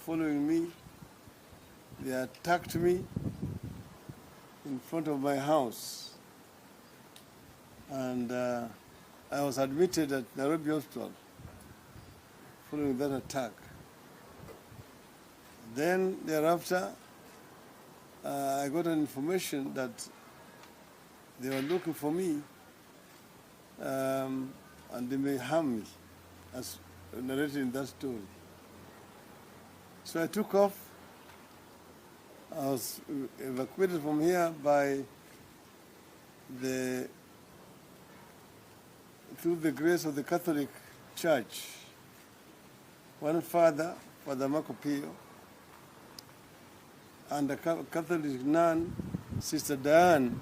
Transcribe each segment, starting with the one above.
following me. They attacked me in front of my house. And I was admitted at Nairobi Hospital following that attack. Then thereafter, I got an information that they were looking for me and they may harm me, as narrated in that story. So I took off. I was evacuated from here through the grace of the Catholic Church. One father, Father Marco Pio, and a Catholic nun, Sister Diane,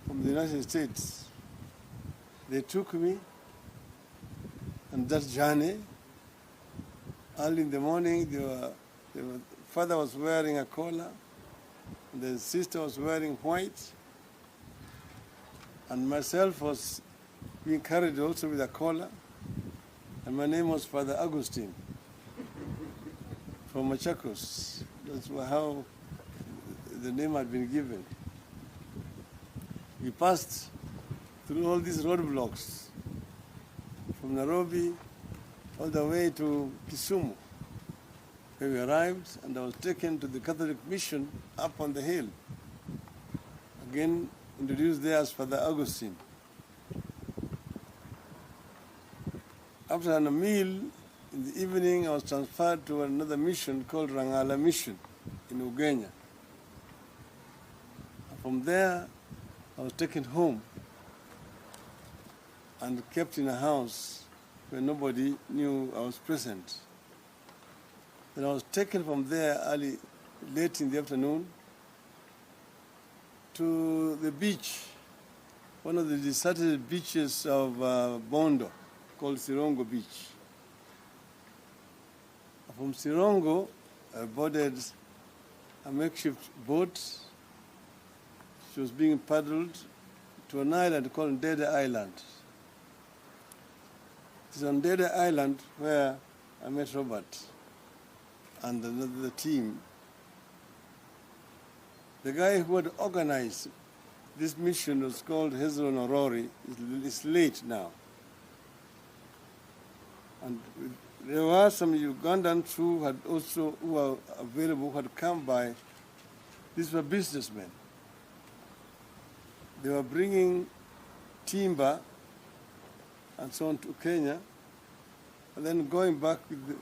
from the United States. They took me on that journey. Early in the morning, the father was wearing a collar, and the sister was wearing white, and myself was being carried also with a collar, and my name was Father Augustine from Machakos. That's how the name had been given. We passed through all these roadblocks from Nairobi all the way to Kisumu, where we arrived, and I was taken to the Catholic mission up on the hill. Again, introduced there as Father Augustine. After a meal in the evening, I was transferred to another mission called Rangala Mission in Ugenya. From there, I was taken home and kept in a house where nobody knew I was present. Then I was taken from there late in the afternoon to the beach, one of the deserted beaches of Bondo, called Sirongo Beach. From Sirongo, I boarded a makeshift boat. She was being paddled to an island called Dede Island. It is on Dede Island where I met Robert and the team. The guy who had organized this mission was called Hezron Orori. He's late now. And there were some Ugandans who were available, who had come by. These were businessmen. They were bringing timber and so on to Kenya, and then going back with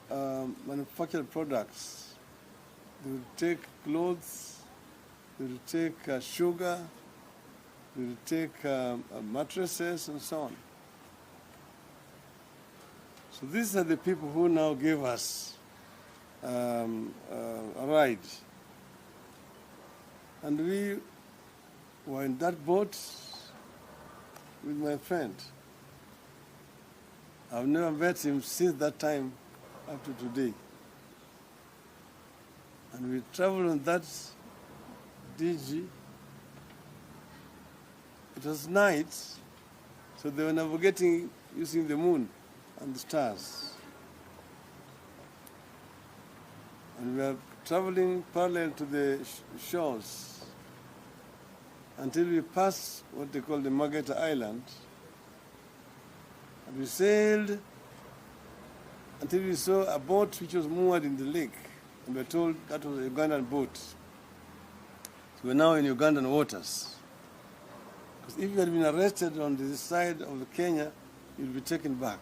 the manufactured products. They would take clothes, they would take sugar, they would take mattresses and so on. So these are the people who now gave us a ride. And we were in that boat with my friend. I've never met him since that time up to today. And we traveled on that DG. It was night, so they were navigating using the moon and the stars. And we were traveling parallel to the shores until we passed what they call the Margeta Island. And we sailed until we saw a boat which was moored in the lake. And we were told that was a Ugandan boat. So we're now in Ugandan waters. Because if you had been arrested on the side of Kenya, you'd be taken back.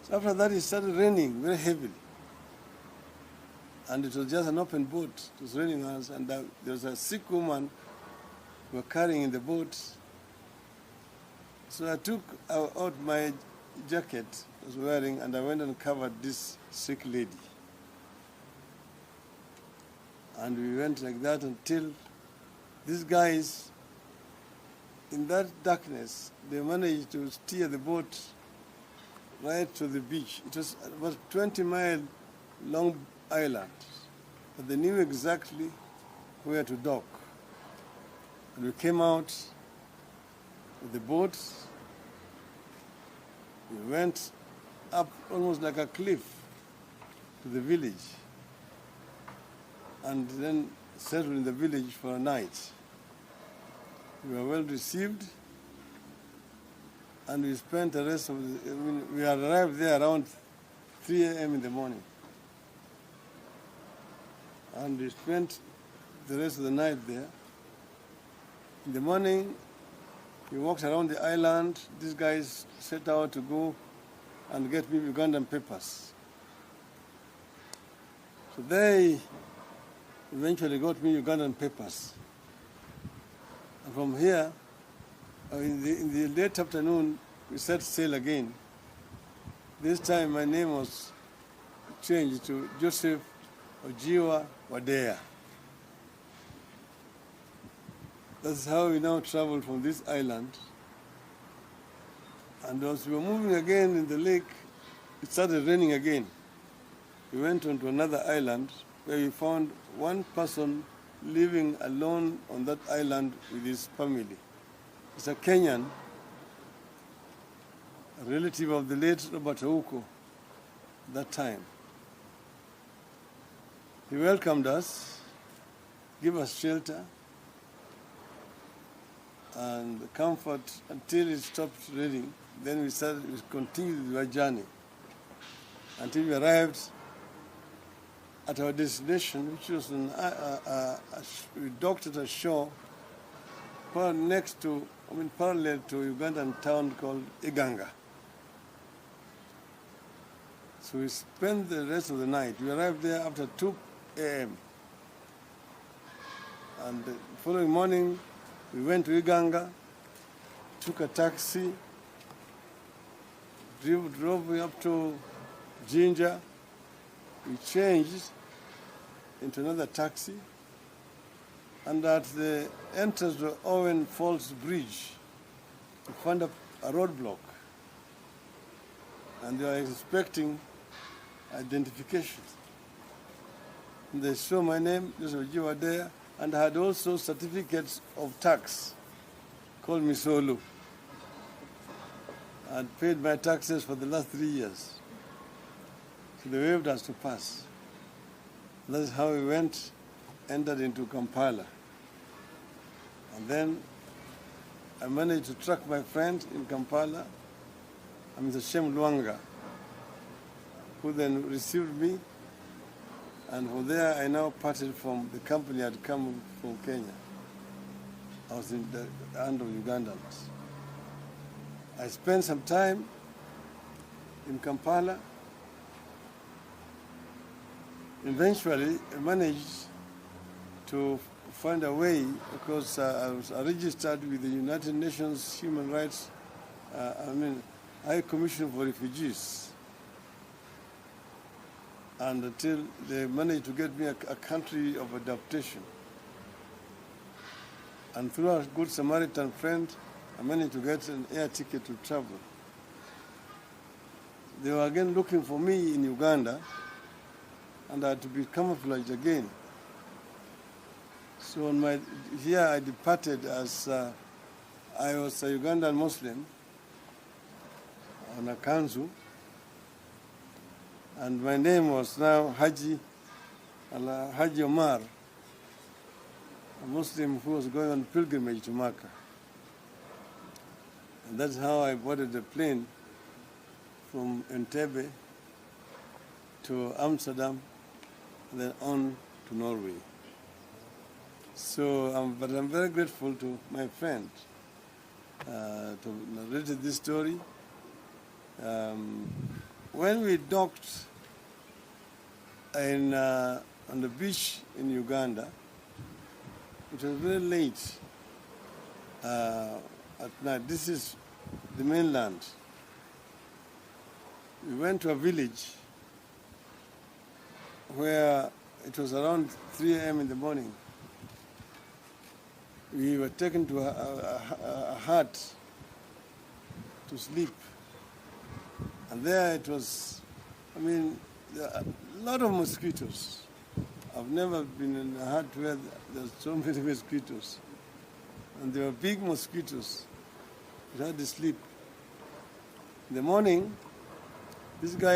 So after that, it started raining very heavily. And it was just an open boat. It was raining on us, and there was a sick woman we were carrying in the boat. So I took out my jacket I was wearing, and I went and covered this sick lady. And we went like that until these guys, in that darkness, they managed to steer the boat right to the beach. It was about a 20-mile long island, but they knew exactly where to dock. And we came out with the boat. We went up almost like a cliff to the village, and then settled in the village for a night. We were well received, and we spent the rest of the, we arrived there around 3 a.m. in the morning. And we spent the rest of the night there. In the morning, we walked around the island. These guys set out to go and get me Ugandan papers. So they eventually got me Ugandan papers. And from here, in the late afternoon, we set sail again. This time my name was changed to Joseph Ojiwa Wadea. That's how we now travel from this island. And as we were moving again in the lake, it started raining again. We went on to another island where we found one person living alone on that island with his family. It's a Kenyan, a relative of the late Robert Ouko at that time. He welcomed us, gave us shelter and comfort until it stopped raining. Then we continued our journey until we arrived at our destination, which was we docked at a shore parallel to Ugandan town called Iganga. So we spent the rest of the night. We arrived there after 2 a.m. And the following morning, we went to Iganga, took a taxi, drove up to Jinja. We changed into another taxi, and at the entrance to Owen Falls Bridge, we found a roadblock, and they were expecting identification. And they saw my name, Joseph Ojiwa there, and I had also certificates of tax called Misolu. I had paid my taxes for the last 3 years. So they waived us to pass. That's how we entered into Kampala. And then I managed to track my friend in Kampala, Mr. Shem Luanga, who then received me. And from there, I now parted from the company I had come from Kenya. I was in the hand of Ugandans. I spent some time in Kampala. Eventually, I managed to find a way, because I was registered with the United Nations Human Rights, High Commission for Refugees. And until they managed to get me a country of adaptation. And through a good Samaritan friend, I managed to get an air ticket to travel. They were again looking for me in Uganda, and I had to be camouflaged again. So here I departed as I was a Ugandan Muslim on a kanzu, and my name was now Haji Omar, a Muslim who was going on pilgrimage to Makkah. And that's how I boarded the plane from Entebbe to Amsterdam, and then on to Norway. So, but I'm very grateful to my friend to narrate this story. When we docked on the beach in Uganda, it was very late at night. This is the mainland. We went to a village where it was around 3 a.m. in the morning. We were taken to a hut to sleep. And there it was, there are a lot of mosquitoes. I've never been in a hut where there's so many mosquitoes. And they were big mosquitoes. We had to sleep. In the morning, These guys